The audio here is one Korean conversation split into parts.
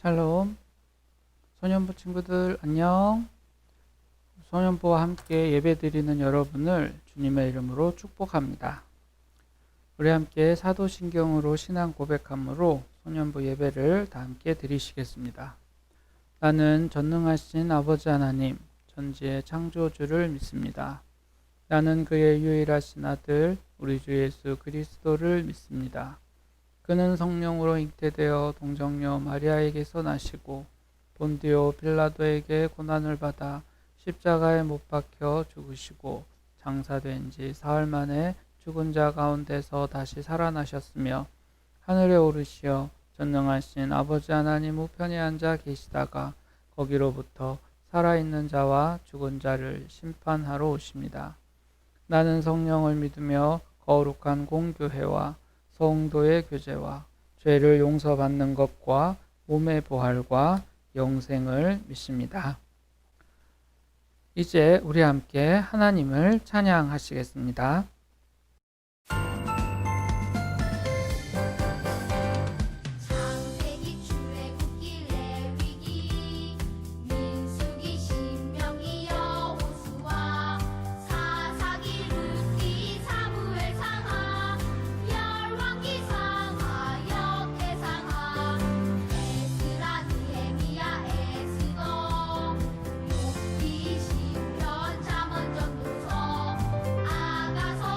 샬롬, 소년부 친구들 안녕. 소년부와 함께 예배드리는 여러분을 주님의 이름으로 축복합니다. 우리 함께 사도신경으로 신앙 고백함으로 소년부 예배를 다 함께 드리시겠습니다. 나는 전능하신 아버지 하나님, 전지의 창조주를 믿습니다. 나는 그의 유일하신 아들, 우리 주 예수 그리스도를 믿습니다. 그는 성령으로 잉태되어 동정녀 마리아에게서 나시고 본디오 빌라도에게 고난을 받아 십자가에 못 박혀 죽으시고 장사된 지 사흘 만에 죽은 자 가운데서 다시 살아나셨으며 하늘에 오르시어 전능하신 아버지 하나님 우편에 앉아 계시다가 거기로부터 살아있는 자와 죽은 자를 심판하러 오십니다. 나는 성령을 믿으며 거룩한 공교회와 성도의 교제와 죄를 용서받는 것과 몸의 부활과 영생을 믿습니다. 이제 우리 함께 하나님을 찬양하시겠습니다. 아가서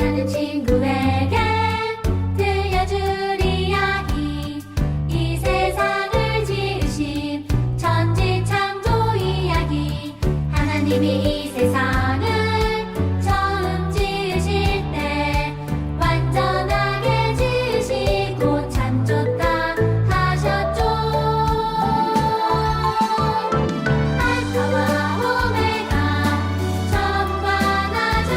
사랑하는 친구에게 들려줄 이야기, 이 세상을 지으신 천지창조 이야기. 하나님이 이 세상을 처음 지으실 때 완전하게 지으시고 참 좋다 하셨죠. 알파와 오메가 처음과 나중,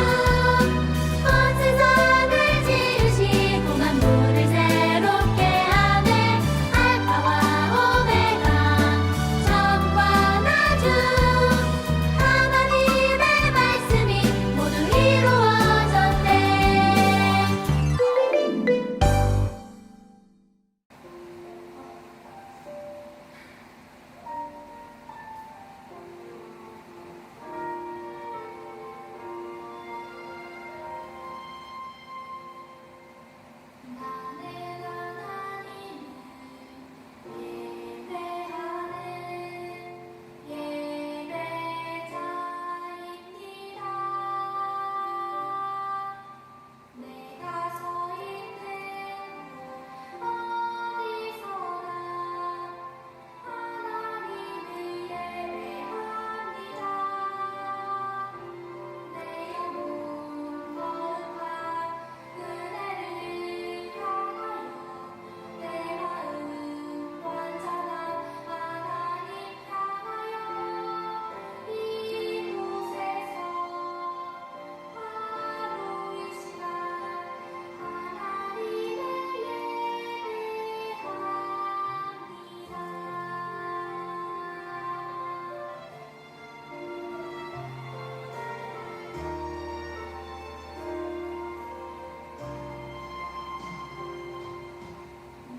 온 세상을 지으시고 만물을 새롭게 하네. 알파와 오메가 처음과 나중, 하나님의 말씀이 모두 이루어졌네. 나는 하나님을 예배하는 예배자입니다. 내가 서 있는 곳 어디서나 하나님을 예배합니다. 내 영혼 거룩한 은혜를 향하여, 내 마음 완전한 하나님 향하여, 이곳에서 하루 이 시간 하나님을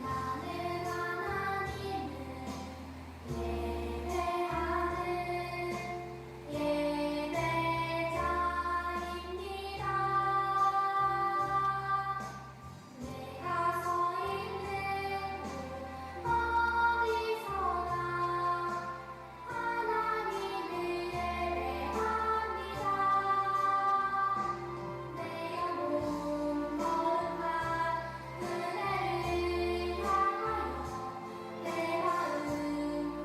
나는 하나님을 예배하는 예배자입니다. 내가 서 있는 곳 어디서나 하나님을 예배합니다. 내 영혼 거룩한 은혜를 향하여, 내 마음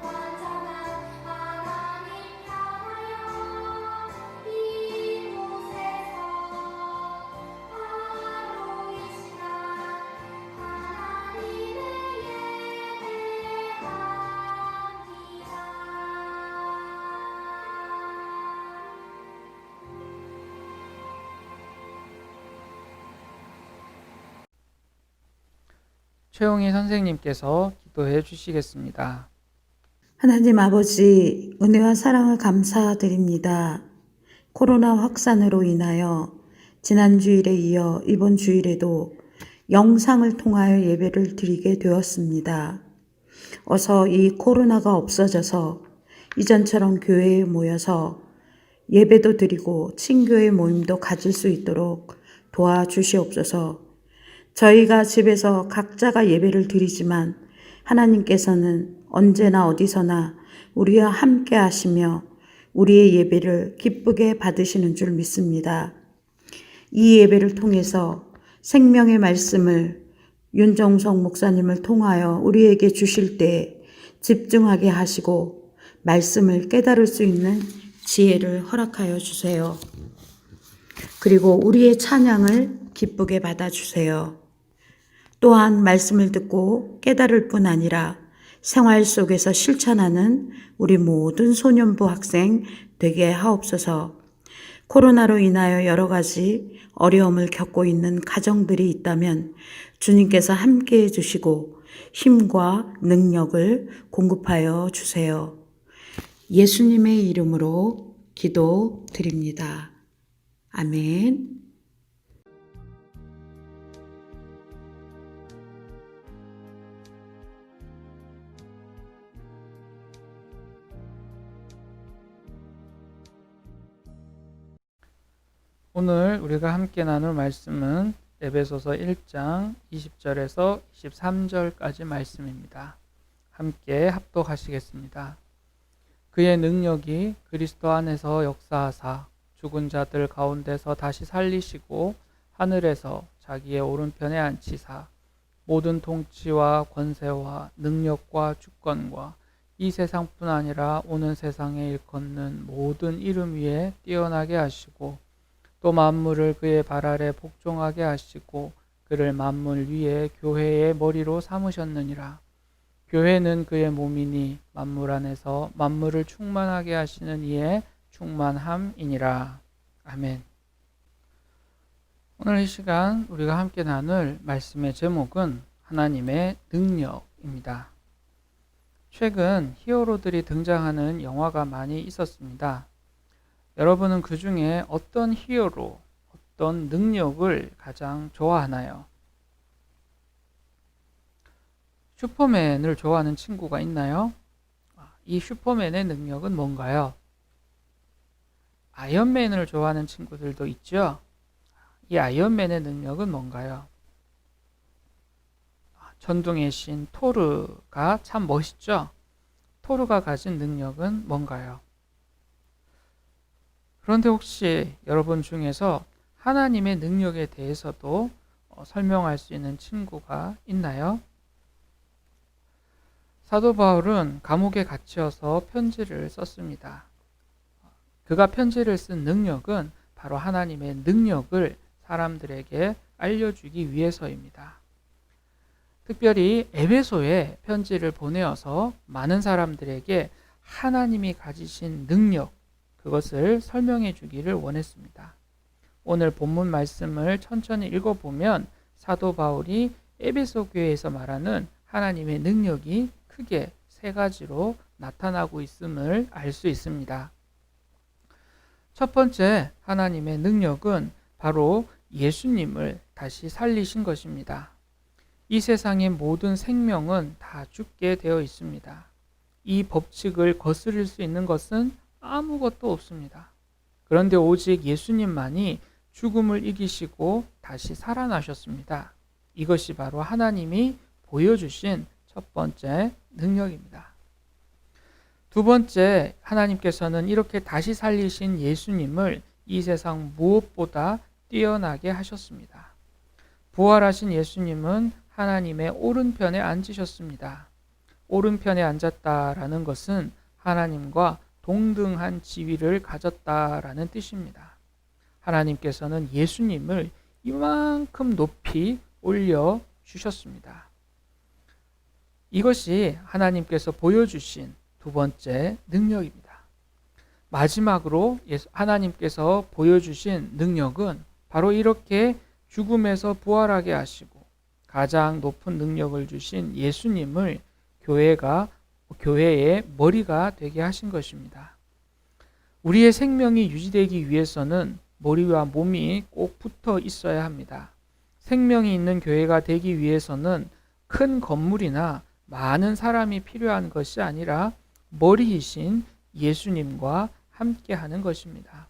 완전한 하나님 향하여, 이곳에서 하루 이 시간 하나님을 최용희 선생님께서 기도해 주시겠습니다. 하나님 아버지, 은혜와 사랑을 감사드립니다. 코로나 확산으로 인하여 지난 주일에 이어 이번 주일에도 영상을 통하여 예배를 드리게 되었습니다. 어서 이 코로나가 없어져서 이전처럼 교회에 모여서 예배도 드리고 친교회 모임도 가질 수 있도록 도와주시옵소서. 저희가 집에서 각자가 예배를 드리지만 하나님께서는 언제나 어디서나 우리와 함께 하시며 우리의 예배를 기쁘게 받으시는 줄 믿습니다. 이 예배를 통해서 생명의 말씀을 윤정석 목사님을 통하여 우리에게 주실 때 집중하게 하시고 말씀을 깨달을 수 있는 지혜를 허락하여 주세요. 그리고 우리의 찬양을 기쁘게 받아주세요. 또한 말씀을 듣고 깨달을 뿐 아니라 생활 속에서 실천하는 우리 모든 소년부 학생 되게 하옵소서. 코로나로 인하여 여러 가지 어려움을 겪고 있는 가정들이 있다면 주님께서 함께 해주시고 힘과 능력을 공급하여 주세요. 예수님의 이름으로 기도드립니다. 아멘. 오늘 우리가 함께 나눌 말씀은 에베소서 1장 20절에서 23절까지 말씀입니다. 함께 합독하시겠습니다. 그의 능력이 그리스도 안에서 역사하사 죽은 자들 가운데서 다시 살리시고 하늘에서 자기의 오른편에 앉히사 모든 통치와 권세와 능력과 주권과 이 세상뿐 아니라 오는 세상에 일컫는 모든 이름 위에 뛰어나게 하시고 또 만물을 그의 발 아래 복종하게 하시고 그를 만물 위에 교회의 머리로 삼으셨느니라. 교회는 그의 몸이니 만물 안에서 만물을 충만하게 하시는 이의 충만함이니라. 아멘. 오늘 이 시간 우리가 함께 나눌 말씀의 제목은 하나님의 능력입니다. 최근 히어로들이 등장하는 영화가 많이 있었습니다. 여러분은 그 중에 어떤 히어로, 어떤 능력을 가장 좋아하나요? 슈퍼맨을 좋아하는 친구가 있나요? 이 슈퍼맨의 능력은 뭔가요? 아이언맨을 좋아하는 친구들도 있죠? 이 아이언맨의 능력은 뭔가요? 천둥의 신 토르가 참 멋있죠? 토르가 가진 능력은 뭔가요? 그런데 혹시 여러분 중에서 하나님의 능력에 대해서도 설명할 수 있는 친구가 있나요? 사도 바울은 감옥에 갇혀서 편지를 썼습니다. 그가 편지를 쓴 능력은 바로 하나님의 능력을 사람들에게 알려주기 위해서입니다. 특별히 에베소에 편지를 보내어서 많은 사람들에게 하나님이 가지신 능력, 그것을 설명해 주기를 원했습니다. 오늘 본문 말씀을 천천히 읽어보면 사도 바울이 에베소 교회에서 말하는 하나님의 능력이 크게 세 가지로 나타나고 있음을 알 수 있습니다. 첫 번째 하나님의 능력은 바로 예수님을 다시 살리신 것입니다. 이 세상의 모든 생명은 다 죽게 되어 있습니다. 이 법칙을 거스릴 수 있는 것은 아무것도 없습니다. 그런데 오직 예수님만이 죽음을 이기시고 다시 살아나셨습니다. 이것이 바로 하나님이 보여주신 첫 번째 능력입니다. 두 번째, 하나님께서는 이렇게 다시 살리신 예수님을 이 세상 무엇보다 뛰어나게 하셨습니다. 부활하신 예수님은 하나님의 오른편에 앉으셨습니다. 오른편에 앉았다라는 것은 하나님과 동등한 지위를 가졌다라는 뜻입니다. 하나님께서는 예수님을 이만큼 높이 올려 주셨습니다. 이것이 하나님께서 보여주신 두 번째 능력입니다. 마지막으로 하나님께서 보여주신 능력은 바로 이렇게 죽음에서 부활하게 하시고 가장 높은 능력을 주신 예수님을 교회의 머리가 되게 하신 것입니다. 우리의 생명이 유지되기 위해서는 머리와 몸이 꼭 붙어 있어야 합니다. 생명이 있는 교회가 되기 위해서는 큰 건물이나 많은 사람이 필요한 것이 아니라 머리이신 예수님과 함께 하는 것입니다.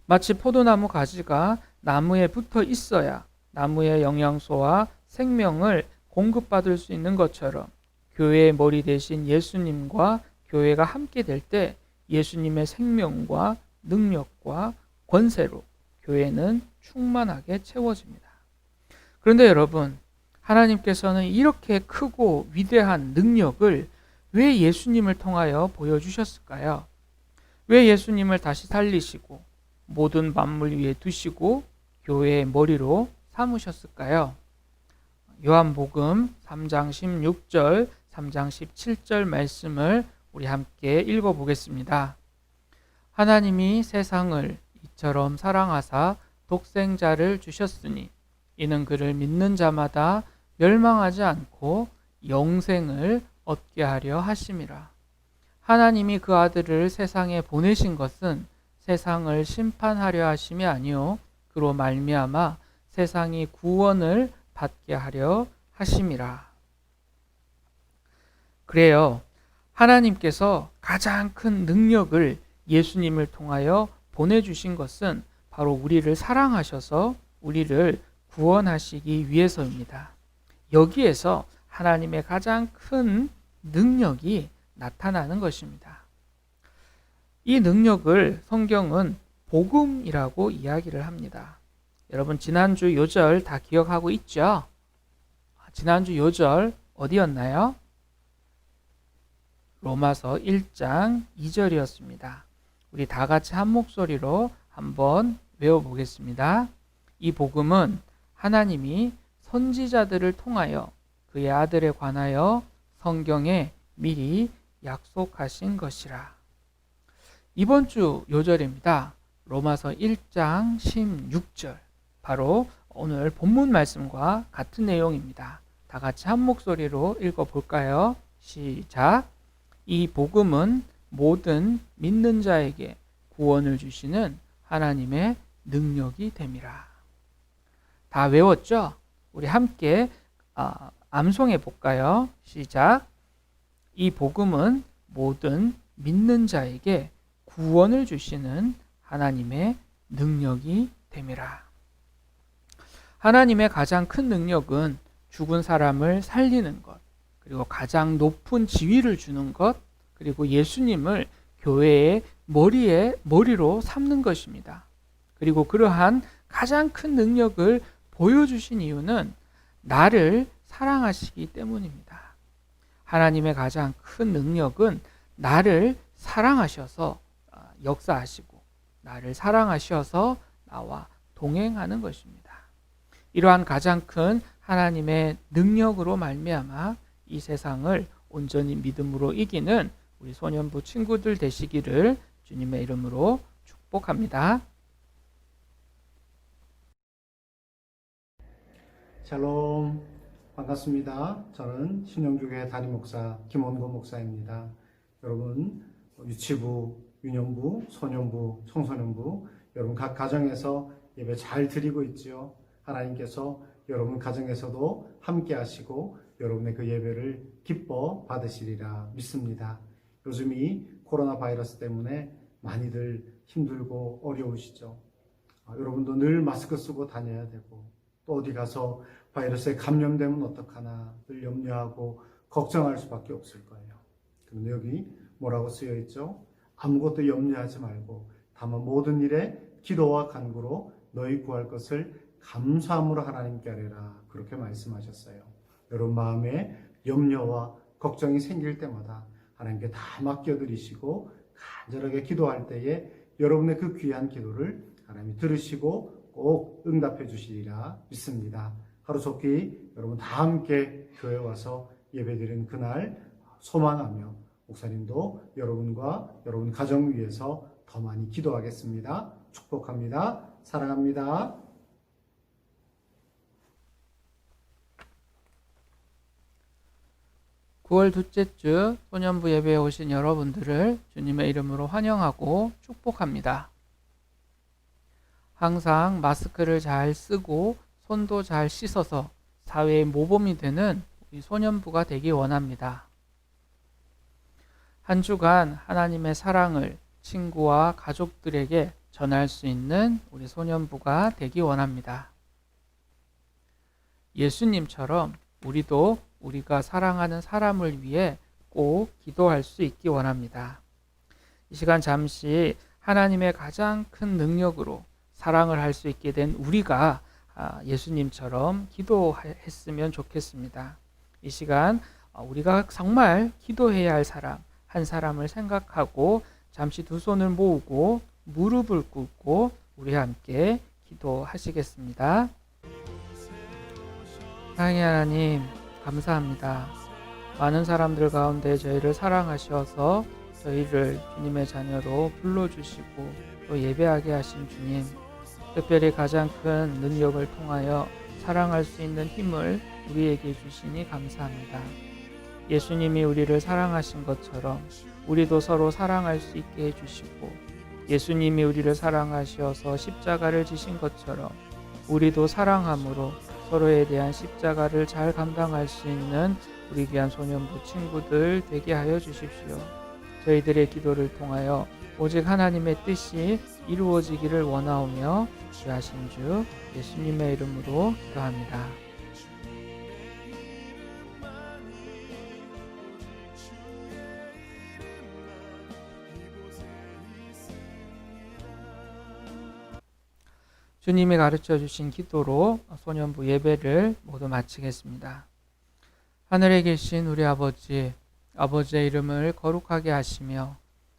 마치 포도나무 가지가 나무에 붙어 있어야 나무의 영양소와 생명을 공급받을 수 있는 것처럼 교회의 머리 대신 예수님과 교회가 함께 될 때 예수님의 생명과 능력과 권세로 교회는 충만하게 채워집니다. 그런데 여러분, 하나님께서는 이렇게 크고 위대한 능력을 왜 예수님을 통하여 보여주셨을까요? 왜 예수님을 다시 살리시고 모든 만물 위에 두시고 교회의 머리로 삼으셨을까요? 요한복음 3장 16절, 3장 17절 말씀을 우리 함께 읽어보겠습니다. 하나님이 세상을 이처럼 사랑하사 독생자를 주셨으니 이는 그를 믿는 자마다 멸망하지 않고 영생을 얻게 하려 하심이라. 하나님이 그 아들을 세상에 보내신 것은 세상을 심판하려 하심이 아니요 그로 말미암아 세상이 구원을 받게 하려 하심이라. 그래요. 하나님께서 가장 큰 능력을 예수님을 통하여 보내주신 것은 바로 우리를 사랑하셔서 우리를 구원하시기 위해서입니다. 여기에서 하나님의 가장 큰 능력이 나타나는 것입니다. 이 능력을 성경은 복음이라고 이야기를 합니다. 여러분 지난주 요절 다 기억하고 있죠? 지난주 요절 어디였나요? 로마서 1장 2절이었습니다. 우리 다 같이 한 목소리로 한번 외워보겠습니다. 이 복음은 하나님이 선지자들을 통하여 그의 아들에 관하여 성경에 미리 약속하신 것이라. 이번 주 요절입니다. 로마서 1장 16절. 바로 오늘 본문 말씀과 같은 내용입니다. 다 같이 한 목소리로 읽어볼까요? 시작. 이 복음은 모든 믿는 자에게 구원을 주시는 하나님의 능력이 됨이라. 다 외웠죠? 우리 함께 암송해 볼까요? 시작. 이 복음은 모든 믿는 자에게 구원을 주시는 하나님의 능력이 됨이라. 하나님의 가장 큰 능력은 죽은 사람을 살리는 것, 그리고 가장 높은 지위를 주는 것, 그리고 예수님을 교회의 머리로 삼는 것입니다. 그리고 그러한 가장 큰 능력을 보여주신 이유는 나를 사랑하시기 때문입니다. 하나님의 가장 큰 능력은 나를 사랑하셔서 역사하시고 나를 사랑하셔서 나와 동행하는 것입니다. 이러한 가장 큰 하나님의 능력으로 말미암아 이 세상을 온전히 믿음으로 이기는 우리 소년부 친구들 되시기를 주님의 이름으로 축복합니다. 샬롬, 반갑습니다. 저는 신영주교회 담임목사 김원건 목사입니다. 여러분 유치부, 유년부, 소년부, 청소년부 여러분 각 가정에서 예배 잘 드리고 있지요. 하나님께서 여러분 가정에서도 함께 하시고 여러분의 그 예배를 기뻐 받으시리라 믿습니다. 요즘이 코로나 바이러스 때문에 많이들 힘들고 어려우시죠. 여러분도 늘 마스크 쓰고 다녀야 되고 또 어디 가서 바이러스에 감염되면 어떡하나 늘 염려하고 걱정할 수밖에 없을 거예요. 그런데 여기 뭐라고 쓰여 있죠? 아무것도 염려하지 말고 다만 모든 일에 기도와 간구로 너희 구할 것을 감사함으로 하나님께 아뢰라. 그렇게 말씀하셨어요. 여러분 마음에 염려와 걱정이 생길 때마다 하나님께 다 맡겨드리시고 간절하게 기도할 때에 여러분의 그 귀한 기도를 하나님이 들으시고 꼭 응답해 주시리라 믿습니다. 하루속히 여러분 다 함께 교회 와서 예배드리는 그날 소망하며 목사님도 여러분과 여러분 가정 위해서 더 많이 기도하겠습니다. 축복합니다. 사랑합니다. 9월 둘째 주 소년부 예배에 오신 여러분들을 주님의 이름으로 환영하고 축복합니다. 항상 마스크를 잘 쓰고 손도 잘 씻어서 사회의 모범이 되는 우리 소년부가 되기 원합니다. 한 주간 하나님의 사랑을 친구와 가족들에게 전할 수 있는 우리 소년부가 되기 원합니다. 예수님처럼 우리도 우리가 사랑하는 사람을 위해 꼭 기도할 수 있기 원합니다. 이 시간 잠시 하나님의 가장 큰 능력으로 사랑을 할 수 있게 된 우리가 예수님처럼 기도했으면 좋겠습니다. 이 시간 우리가 정말 기도해야 할 사람, 한 사람을 생각하고 잠시 두 손을 모으고 무릎을 꿇고 우리 함께 기도하시겠습니다. 사랑의 하나님, 감사합니다. 많은 사람들 가운데 저희를 사랑하셔서 저희를 주님의 자녀로 불러주시고 또 예배하게 하신 주님, 특별히 가장 큰 능력을 통하여 사랑할 수 있는 힘을 우리에게 주시니 감사합니다. 예수님이 우리를 사랑하신 것처럼 우리도 서로 사랑할 수 있게 해주시고, 예수님이 우리를 사랑하셔서 십자가를 지신 것처럼 우리도 사랑함으로 서로에 대한 십자가를 잘 감당할 수 있는 우리 귀한 소년부 친구들 되게 하여 주십시오. 저희들의 기도를 통하여 오직 하나님의 뜻이 이루어지기를 원하오며 귀하신 주 예수님의 이름으로 기도합니다. 주님이 가르쳐 주신 기도로 소년부 예배를 모두 마치겠습니다. 하늘에 계신 우리 아버지, 아버지의 이름을 거룩하게 하시며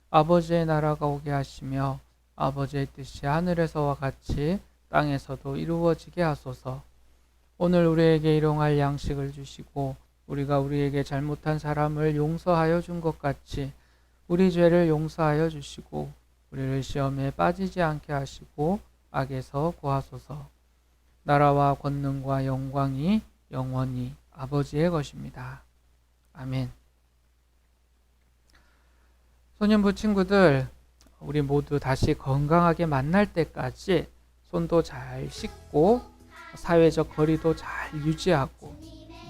아버지의 나라가 오게 하시며 아버지의 뜻이 하늘에서와 같이 땅에서도 이루어지게 하소서. 오늘 우리에게 일용할 양식을 주시고 우리가 우리에게 잘못한 사람을 용서하여 준 것 같이 우리 죄를 용서하여 주시고 우리를 시험에 빠지지 않게 하시고 악에서 구하소서. 나라와 권능과 영광이 영원히 아버지의 것입니다. 아멘. 소년부 친구들, 우리 모두 다시 건강하게 만날 때까지 손도 잘 씻고 사회적 거리도 잘 유지하고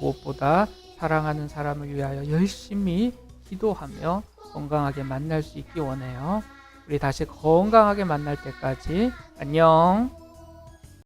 무엇보다 사랑하는 사람을 위하여 열심히 기도하며 건강하게 만날 수 있기 원해요. 우리 다시 건강하게 만날 때까지 안녕.